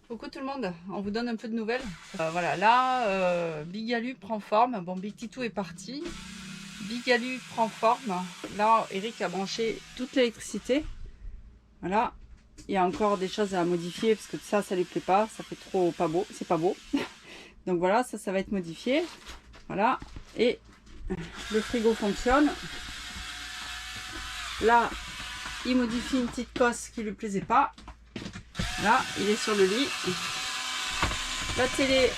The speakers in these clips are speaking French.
Coucou tout le monde, on vous donne un peu de nouvelles. Voilà, là, Bigalu prend forme. Bon, Big Titou est parti. Bigalu prend forme. Là, Eric a branché toute l'électricité. Voilà, il y a encore des choses à modifier parce que ça lui plaît pas. Ça fait trop pas beau, c'est pas beau. Donc voilà, ça va être modifié. Voilà, et le frigo fonctionne. Là, il modifie une petite cosse qui lui plaisait pas. Là, il est sur le lit. La télé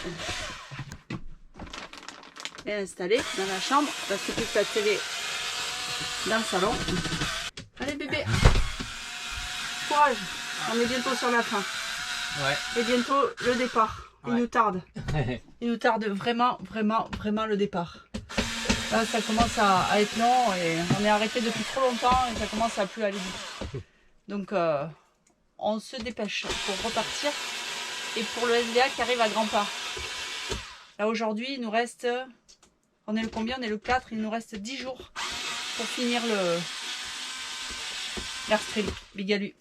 est installée dans la chambre. Là, c'est plus la télé dans le salon. Allez bébé, courage. On est bientôt sur la fin. Ouais. Et bientôt le départ. Il nous tarde. Il nous tarde vraiment le départ. Là, ça commence à être long et on est arrêté depuis trop longtemps et ça commence à plus aller vite. Donc, on se dépêche pour repartir et pour le SVA qui arrive à grands pas. Là aujourd'hui il nous reste, on est le combien? On est le 4, il nous reste 10 jours pour finir l'Airstream Bigalu.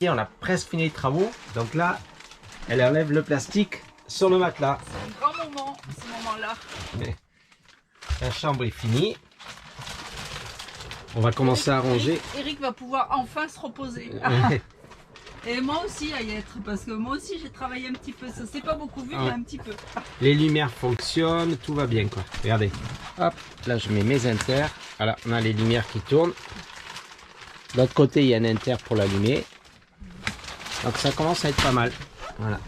Et on a presque fini les travaux, donc là elle enlève le plastique sur le matelas. C'est un grand moment ce moment là. La chambre est finie. On va commencer à ranger. Eric va pouvoir enfin se reposer. Et moi aussi à y être, parce que moi aussi j'ai travaillé un petit peu, ça s'est pas beaucoup vu, mais un petit peu. Les lumières fonctionnent, tout va bien quoi. Regardez, hop, là je mets mes inters. Voilà, on a les lumières qui tournent. De l'autre côté il y a un inter pour l'allumer. Donc ça commence à être pas mal. Voilà.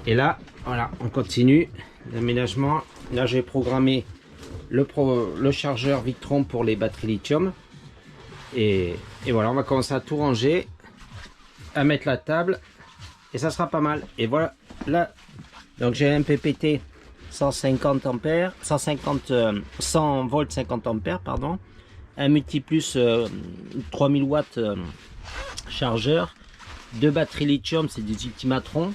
Et là, voilà, on continue l'aménagement. Là j'ai programmé le chargeur Victron pour les batteries lithium. Et voilà, on va commencer à tout ranger, à mettre la table et ça sera pas mal. Et voilà, là donc j'ai un PPT 150 ampères 100 volts 50 ampères pardon, un multiplus 3000 watts chargeur, deux batteries lithium, c'est des Ultimatron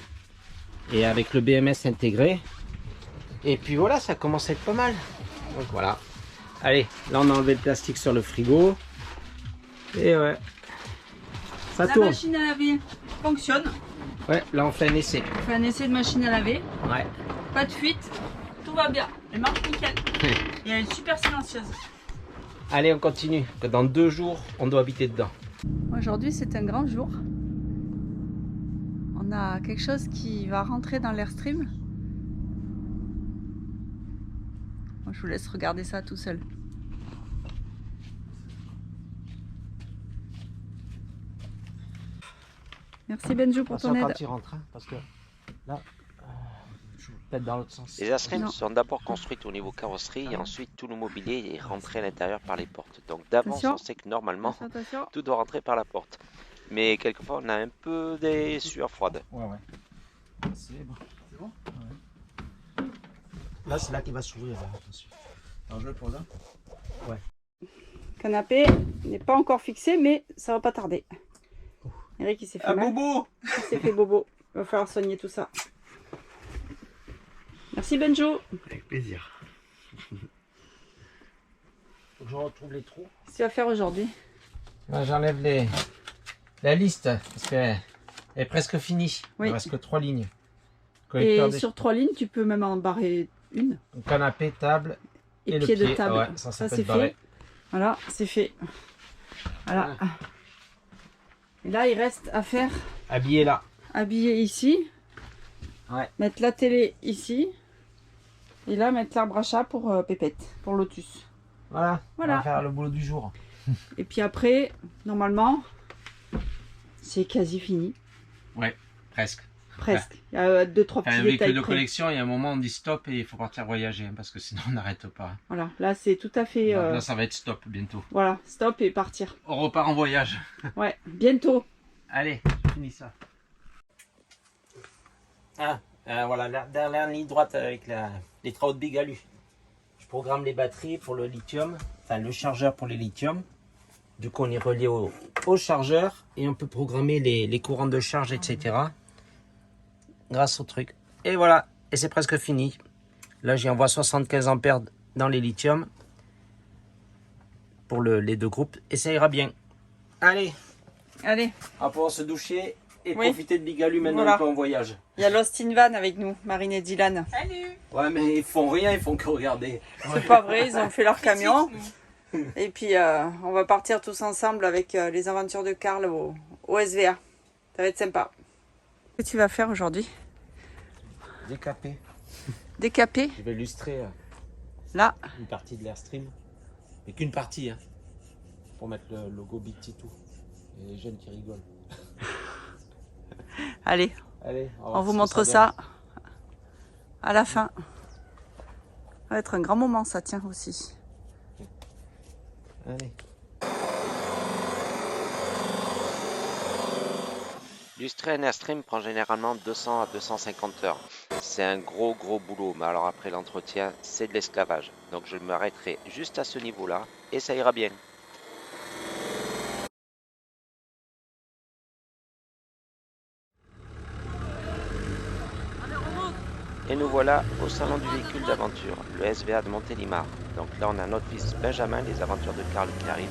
et avec le BMS intégré. Et puis voilà, ça commence à être pas mal. Donc voilà, allez, là on a enlevé le plastique sur le frigo et ouais, ça tourne. La machine à laver fonctionne. Ouais, là on fait un essai. On fait un essai de machine à laver. Ouais. Pas de fuite, tout va bien. Elle marche nickel. Et elle est super silencieuse. Allez, on continue. Que dans 2 jours, on doit habiter dedans. Aujourd'hui, c'est un grand jour. On a quelque chose qui va rentrer dans l'Airstream. Moi, je vous laisse regarder ça tout seul. Merci Benjo pour ton aide. Quand il rentre, hein, parce que là, je vais peut-être dans l'autre sens. Les Airstream sont d'abord construites au niveau carrosserie et ensuite tout le mobilier est rentré à l'intérieur par les portes. Donc d'avance, on sait que normalement, tout doit rentrer par la porte. Mais quelquefois, on a un peu des sueurs froides. Ouais. C'est bon. C'est bon ouais. Là, c'est là qu'il va s'ouvrir. Attention. Alors, je le pose là. Ouais. Canapé n'est pas encore fixé, mais ça va pas tarder. Eric, il s'est fait mal. Bobo. Il s'est fait bobo. Il va falloir soigner tout ça. Merci Benjo. Avec plaisir. Faut que je retrouve les trous. Qu'est-ce que tu vas faire aujourd'hui? J'enlève la liste parce qu'elle est presque finie. Oui. Il ne reste que 3 lignes. Et sur 3 lignes, tu peux même en barrer une. Canapé, table et le pied de table. Ouais, ça c'est fait. Voilà, c'est fait. Voilà. Et là, il reste à faire. Habiller là. Habiller ici. Ouais. Mettre la télé ici. Et là, mettre l'arbre à chat pour Pépette, pour Lotus. Voilà. On va faire le boulot du jour. Et puis après, normalement, c'est quasi fini. Ouais, presque. Presque. Il y a 2-3 petits un détails. véhicule de collection, il y a un moment on dit stop et il faut partir voyager parce que sinon on n'arrête pas. Voilà, là c'est tout à fait. Là ça va être stop bientôt. Voilà, stop et partir. On repart en voyage. Ouais, bientôt. Allez, je finis ça. Voilà, la dernière ligne droite avec les travaux de Bigalu. Je programme les batteries pour le lithium, enfin le chargeur pour les lithium. Du coup on est relié au chargeur et on peut programmer les courants de charge, etc. Grâce au truc. Et voilà, et c'est presque fini. Là j'y envoie 75 ampères dans les lithium pour les 2 groupes et ça ira bien. Allez, allez, on va pouvoir se doucher et Oui. profiter de Bigalou maintenant Voilà. un peu en voyage. Il y a Lost in Van avec nous, Marine et Dylan. Salut. Ouais, mais ils font rien, ils font que regarder. C'est pas vrai, ils ont fait leur camion. Et puis on va partir tous ensemble avec les aventures de Karl au SVA. Ça va être sympa. Qu'est-ce que tu vas faire aujourd'hui? Décapé. Décaper? Je vais illustrer Là. une partie de l'Airstream. Mais qu'une partie, hein. Pour mettre le logo Big Titou. Et les jeunes qui rigolent. Allez, Allez, on vous montre ça à la fin. Ça va être un grand moment ça, tiens aussi. Allez. Illustrer un Airstream prend généralement 200 à 250 heures. C'est un gros boulot, mais alors après l'entretien, c'est de l'esclavage. Donc je m'arrêterai juste à ce niveau-là et ça ira bien. Et nous voilà au salon du véhicule d'aventure, le SVA de Montélimar. Donc là on a notre fils Benjamin, les aventures de Karl qui arrivent.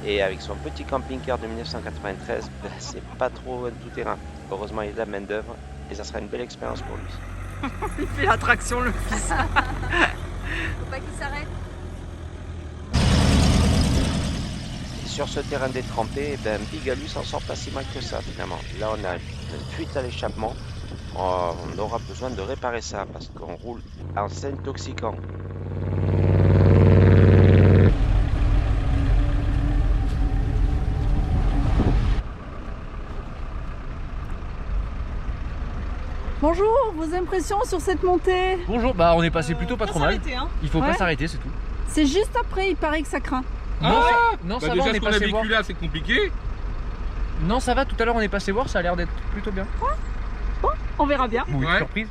Et avec son petit camping-car de 1993, c'est pas trop un tout-terrain. Heureusement il y a de la main d'œuvre et ça sera une belle expérience pour lui. Il fait l'attraction le fils. Faut pas qu'il s'arrête. Et sur ce terrain détrempé, Bigalou s'en sort pas si mal que ça finalement. Là on a une fuite à l'échappement. On aura besoin de réparer ça parce qu'on roule en s'intoxiquant. Bonjour, vos impressions sur cette montée? Bonjour, bah on est passé plutôt pas trop mal. Hein. Il faut Ouais. pas s'arrêter, c'est tout. C'est juste après, il paraît que ça craint. Non, Ah ça, non, ça va, déjà on est ce qu'on a passé vécu voir. là, c'est compliqué. Non, ça va, tout à l'heure on est passé voir, ça a l'air d'être plutôt bien. On verra bien. Oui, Ouais. surprise.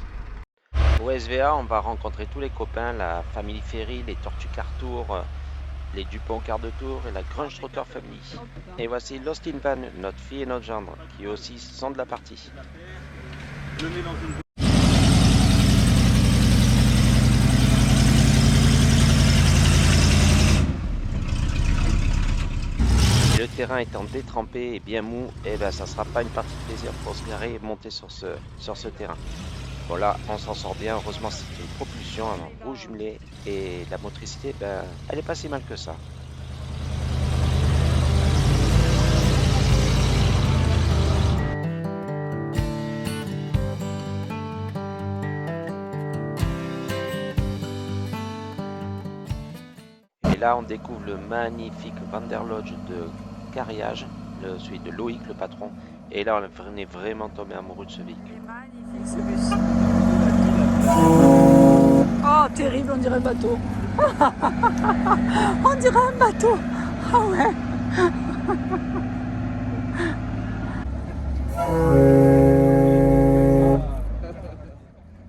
Au SVA, on va rencontrer tous les copains, la famille Ferry, les Tortues Cartour, les Dupont Quart de Tour et la Grunge Trotter Family. Et voici Lost in Van, notre fille et notre gendre, qui aussi sont de la partie. Je le mets dans une... Et le terrain étant détrempé et bien mou, et ben ça sera pas une partie de plaisir pour se garer et monter sur ce terrain. Bon là, on s'en sort bien, heureusement c'est une propulsion, un roue jumelé, et la motricité, ben, elle est pas si mal que ça. Et là, on découvre le magnifique Vanderlodge de Carriage, celui de Loïc, le patron. Et là, on est vraiment tombé amoureux de ce véhicule. Magnifique ce bus. Oh, terrible, on dirait un bateau. On dirait un bateau. Ah ouais.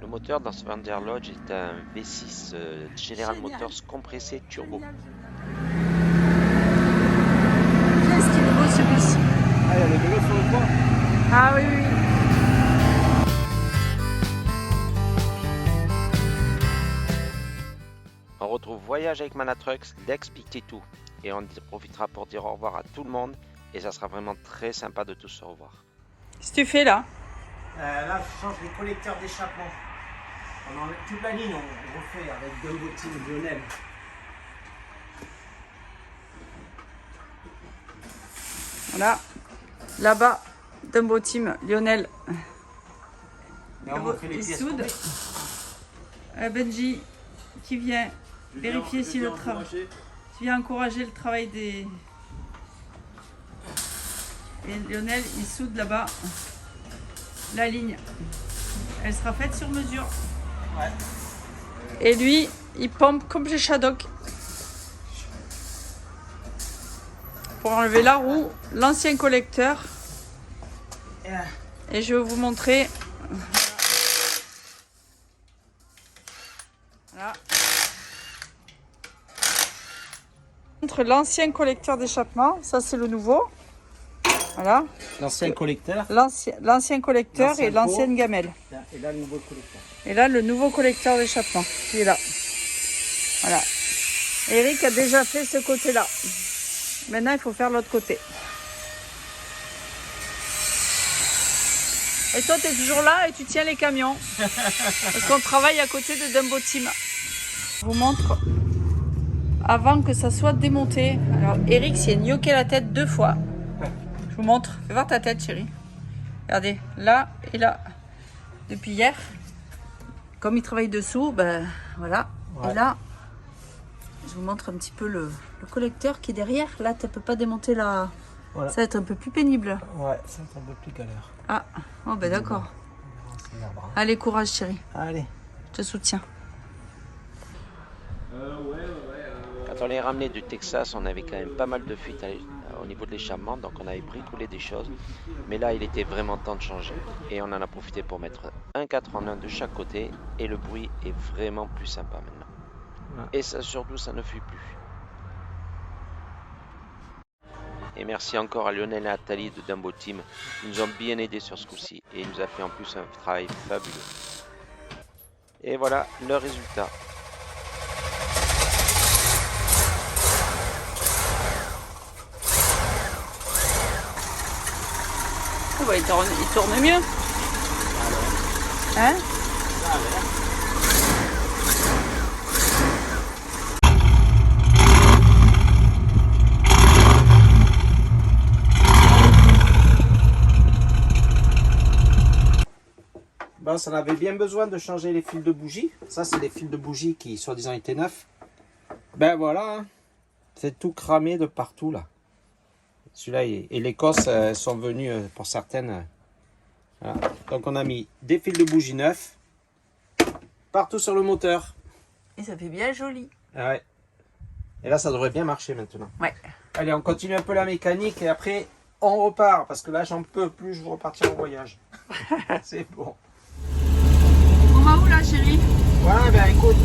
Le moteur dans ce Vanderlodge est un V6 General Génial. Motors compressé turbo. Qu'est-ce qu'il est beau ce bus. Ah, il y a les vélos sur le toit. Ah oui, oui, oui. On retrouve Voyage avec Manatrucks, l'ex Pictetou. Et on en profitera pour dire au revoir à tout le monde. Et ça sera vraiment très sympa de tous se revoir. Qu'est-ce que tu fais là? Là, je change les collecteurs d'échappement. Pendant toute la ligne, on refait avec Dumbo Team Lionel. Voilà. Là-bas, Dumbo Team, Lionel. Là, on refait les Et pièces. soude. Benji qui vient vérifier si le travail. Qui vient encourager le travail des. Et Lionel, il soude là-bas la ligne. Elle sera faite sur mesure. Ouais. Et lui, il pompe comme chez Shadok. Pour enlever la roue, l'ancien collecteur. Et je vais vous montrer. Voilà. Entre l'ancien collecteur d'échappement, ça c'est le nouveau. Voilà. L'ancien collecteur. L'ancien collecteur L'ancien et l'ancienne pot. gamelle. Et là, le nouveau collecteur. Et là, le nouveau collecteur d'échappement qui est là. Voilà. Eric a déjà fait ce côté-là. Maintenant, il faut faire l'autre côté. Et toi, tu es toujours là et tu tiens les camions. Parce qu'on travaille à côté de Dumbo Team. Je vous montre avant que ça soit démonté. Alors, Eric s'y est gnoqué la tête 2 fois. Je vous montre. Fais voir ta tête, chérie. Regardez, là et là. Depuis hier. Comme il travaille dessous, ben voilà. Ouais. Et là, je vous montre un petit peu le collecteur qui est derrière. Là, tu ne peux pas démonter la... Voilà. Ça va être un peu plus pénible. Ouais, ça va être un peu plus galère. Ah, oh ben d'accord. Allez, courage chérie. Allez. Je te soutiens. Quand on les ramenait du Texas, on avait quand même pas mal de fuites au niveau de l'échappement, donc on avait bricolé des choses. Mais là, il était vraiment temps de changer. Et on en a profité pour mettre un 4 en 1 de chaque côté. Et le bruit est vraiment plus sympa maintenant. Ouais. Et ça, surtout, ça ne fuit plus. Et merci encore à Lionel et Nathalie de Dumbo Team. Ils nous ont bien aidés sur ce coup-ci. Et il nous a fait en plus un travail fabuleux. Et voilà le résultat. Oh bah, il tourne mieux. Hein? Bon, ça en avait bien besoin de changer les fils de bougie. Ça, c'est les fils de bougie qui, soi-disant, étaient neufs. Ben voilà, hein. C'est tout cramé de partout, là. Celui-là et l'Écosse sont venus pour certaines. Voilà. Donc, on a mis des fils de bougie neufs partout sur le moteur. Et ça fait bien joli. Ah ouais. Et là, ça devrait bien marcher maintenant. Ouais. Allez, on continue un peu la mécanique et après, on repart. Parce que là, j'en peux plus, je veux repartir en voyage. C'est bon. On va où là, chérie? Ouais, ben écoute,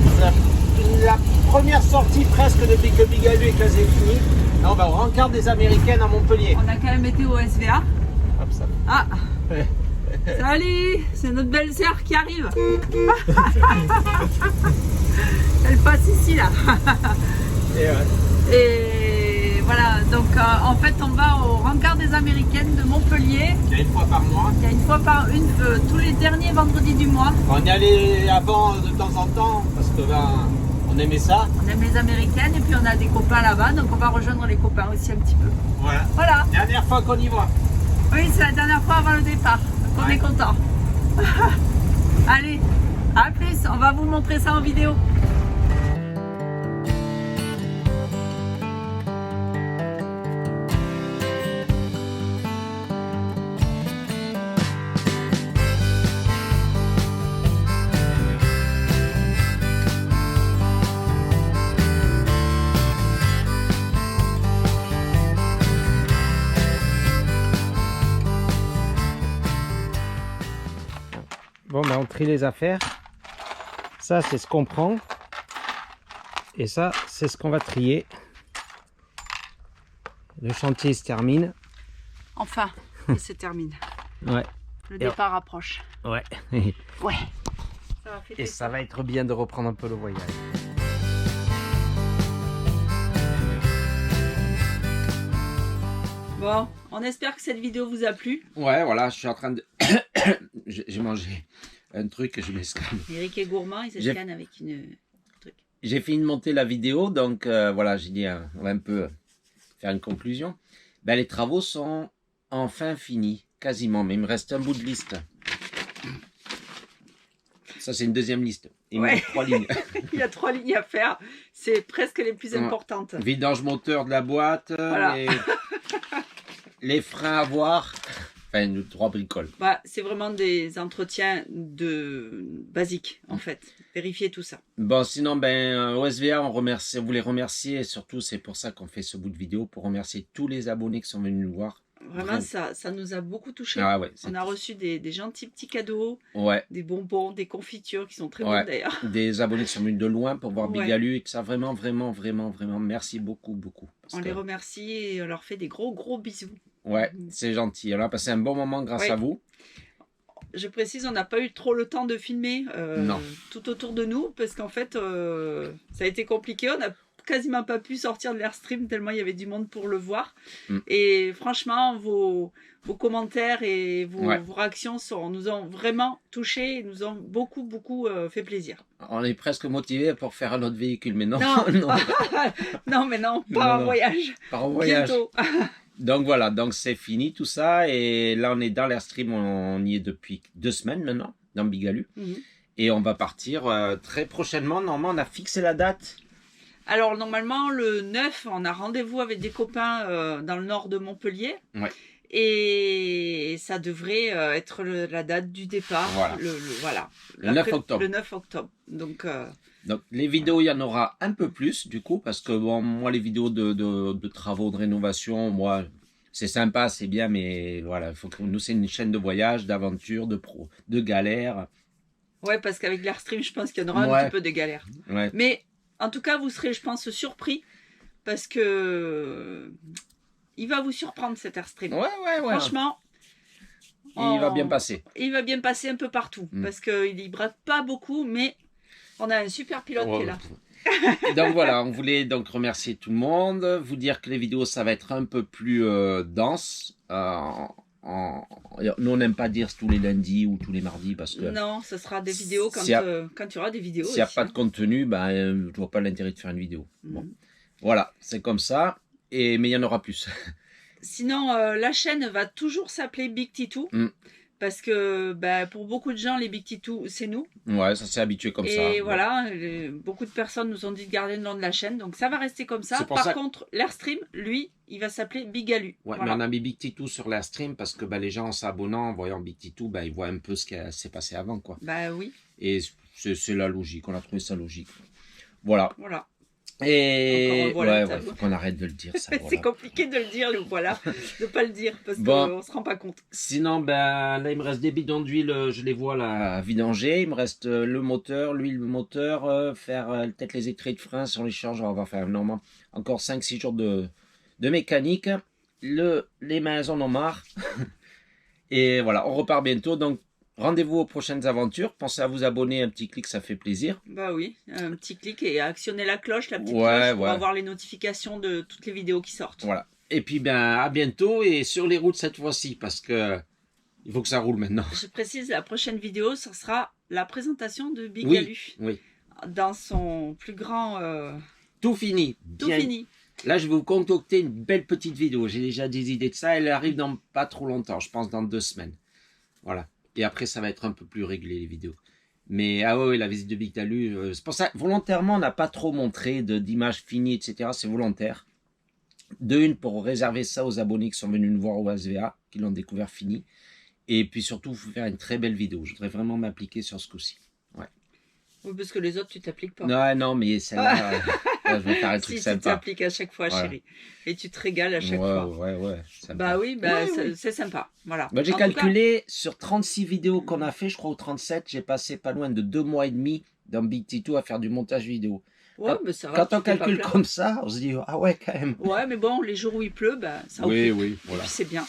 la première sortie presque depuis que Bigalu est quasi finie. Là, on va au rencard des Américaines à Montpellier. On a quand même été au SVA. Hop, ça. Ah. Salut, c'est notre belle-sœur qui arrive. Elle passe ici là. Et voilà, donc en fait on va au rencard des Américaines de Montpellier. Il y a une fois par mois. Il y a une fois par tous les derniers vendredis du mois. On y allait avant de temps en temps parce que ben, on aimait ça. On aime les Américaines et puis on a des copains là-bas, donc on va rejoindre les copains aussi un petit peu. Voilà. Voilà. Dernière fois qu'on y va. Oui, c'est la dernière fois avant le départ. Donc on est content. Allez, à plus, on va vous montrer ça en vidéo. Bon, ben on trie les affaires. Ça, c'est ce qu'on prend. Et ça, c'est ce qu'on va trier. Le chantier se termine. Enfin, il se termine. Ouais. Le départ approche. Ouais. Ouais. Et ça va être bien de reprendre un peu le voyage. Bon, on espère que cette vidéo vous a plu. Ouais, voilà, je suis en train de... J'ai mangé un truc, je m'escane. Eric est gourmand, il s'escane avec un truc. J'ai fini de monter la vidéo, donc voilà, j'ai dit, on va un peu faire une conclusion. Ben, les travaux sont enfin finis, quasiment, mais il me reste un bout de liste. Ça, c'est une deuxième liste. Il me reste 3 lignes. Il y a 3 lignes à faire. C'est presque les plus importantes. Vidange moteur de la boîte, voilà. les freins à voir. Enfin, 3 bricoles. Bah, c'est vraiment des entretiens basiques, en fait. Vérifier tout ça. Bon, sinon, ben, au SVA, on voulait remercier, et surtout, c'est pour ça qu'on fait ce bout de vidéo, pour remercier tous les abonnés qui sont venus nous voir. Vraiment, ça nous a beaucoup touché. Ah ouais, on a reçu des gentils petits cadeaux, ouais. Des bonbons, des confitures qui sont très bonnes d'ailleurs. Des abonnés qui sont venus de loin pour voir ouais. Bigalu et que ça, vraiment, merci beaucoup. On les remercie et on leur fait des gros bisous. Ouais, c'est gentil. On a passé un bon moment grâce à vous. Je précise, on n'a pas eu trop le temps de filmer tout autour de nous parce qu'en fait, ça a été compliqué. On a quasiment pas pu sortir de l'Airstream tellement il y avait du monde pour le voir. Mm. Et franchement, vos commentaires et vos réactions nous ont vraiment touchés et nous ont beaucoup fait plaisir. On est presque motivé pour faire un autre véhicule, mais non. Non, non. non, mais non, pas en voyage. Pas en voyage. Bientôt. Donc voilà, donc c'est fini tout ça. Et là, on est dans l'Airstream, on y est depuis 2 semaines maintenant, dans Bigalu. Et on va partir très prochainement. Normalement, on a fixé la date. Alors, normalement, le 9, on a rendez-vous avec des copains dans le nord de Montpellier. Ouais. Et ça devrait être la date du départ. Voilà. Le 9 octobre. Le 9 octobre. Donc, les vidéos, il y en aura un peu plus, du coup, parce que bon, moi, les vidéos de travaux, de rénovation, moi, c'est sympa, c'est bien, mais voilà, il faut que nous, c'est une chaîne de voyage, d'aventure, de galères. Ouais, parce qu'avec l'Airstream, je pense qu'il y en aura un petit peu de galères. Ouais. Mais en tout cas, vous serez, je pense, surpris parce que il va vous surprendre cet Airstream. Ouais. Franchement, il va bien passer. Il va bien passer un peu partout parce qu'il ne brade pas beaucoup, mais on a un super pilote qui est là. Donc voilà, on voulait donc remercier tout le monde, vous dire que les vidéos, ça va être un peu plus dense. Nous, on n'aime pas dire tous les lundis ou tous les mardis parce que... Non, ce sera des vidéos quand il y aura des vidéos. S'il n'y a pas de contenu, ben, je ne vois pas l'intérêt de faire une vidéo. Bon. Voilà, c'est comme ça, mais il y en aura plus. Sinon, la chaîne va toujours s'appeler Big Titou. Parce que pour beaucoup de gens, les Big Titou, c'est nous. Ouais, ça s'est habitué comme ça. Et voilà, beaucoup de personnes nous ont dit de garder le nom de la chaîne. Donc ça va rester comme ça. Par contre, l'Airstream, lui, il va s'appeler Bigalu. Ouais, mais on a mis Big Titou sur l'Airstream parce que les gens en s'abonnant, en voyant Big Titou, ils voient un peu ce qui s'est passé avant, quoi. Bah oui. Et c'est la logique, on a trouvé ça logique. Voilà. Voilà. Et il faut qu'on arrête de le dire. C'est compliqué de le dire, de ne pas le dire parce qu'on ne se rend pas compte. Sinon, là, il me reste des bidons d'huile, je les vois là, à vidanger. Il me reste le moteur, l'huile moteur, faire peut-être les étriers de frein, si on les change, on va faire normalement encore 5-6 jours de mécanique. Les mains en ont marre. Et voilà, on repart bientôt. Donc, rendez-vous aux prochaines aventures. Pensez à vous abonner, un petit clic, ça fait plaisir. Bah oui, un petit clic et actionner la cloche, la petite cloche pour avoir les notifications de toutes les vidéos qui sortent. Voilà. Et puis à bientôt et sur les routes cette fois-ci parce que il faut que ça roule maintenant. Je précise, la prochaine vidéo, ce sera la présentation de Bigalu. Oui. Dans son plus grand... Tout fini. Tout fini. Là, je vais vous concocter une belle petite vidéo. J'ai déjà des idées de ça. Elle arrive dans pas trop longtemps, je pense dans 2 semaines. Voilà. Et après, ça va être un peu plus réglé, les vidéos. Mais, la visite de Bigalu, c'est pour ça, volontairement, on n'a pas trop montré d'images finies, etc. C'est volontaire. Pour réserver ça aux abonnés qui sont venus nous voir au SVA, qui l'ont découvert fini. Et puis surtout, vous faire une très belle vidéo. Je voudrais vraiment m'appliquer sur ce coup-ci. Ouais. Oui, parce que les autres, tu t'appliques pas. Non, mais celle-là, je vais faire un truc sympa. Tu t'appliques à chaque fois, chérie. Et tu te régales à chaque fois. Ouais. Sympa. Oui, c'est sympa. Voilà. J'ai calculé, sur 36 vidéos qu'on a fait, je crois, ou 37, j'ai passé pas loin de 2 mois et demi dans Big Titou à faire du montage vidéo. Ouais, ça va, quand on calcule comme ça, on se dit, ah ouais, quand même. Ouais, mais bon, les jours où il pleut, ça occupe. Oui, voilà. Et puis c'est bien.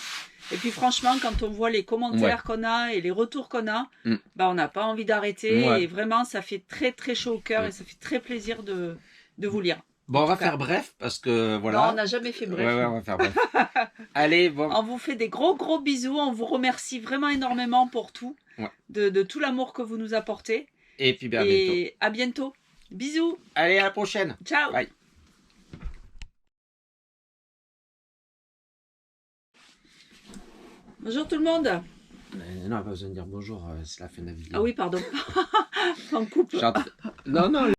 Et puis franchement, quand on voit les commentaires qu'on a et les retours qu'on a, on n'a pas envie d'arrêter. Et vraiment, ça fait très très chaud au cœur et ça fait très plaisir de vous lire. Bon, on va faire bref parce que voilà. Non, on n'a jamais fait bref. Ouais, on va faire bref. Allez, bon. On vous fait des gros bisous. On vous remercie vraiment énormément pour tout. Ouais. De tout l'amour que vous nous apportez. Et puis à bientôt. À bientôt. Bisous. Allez, à la prochaine. Ciao. Bye. Bonjour tout le monde. Non, pas besoin de dire bonjour, c'est la fin de la vidéo. Ah oui, pardon. On coupe. Non.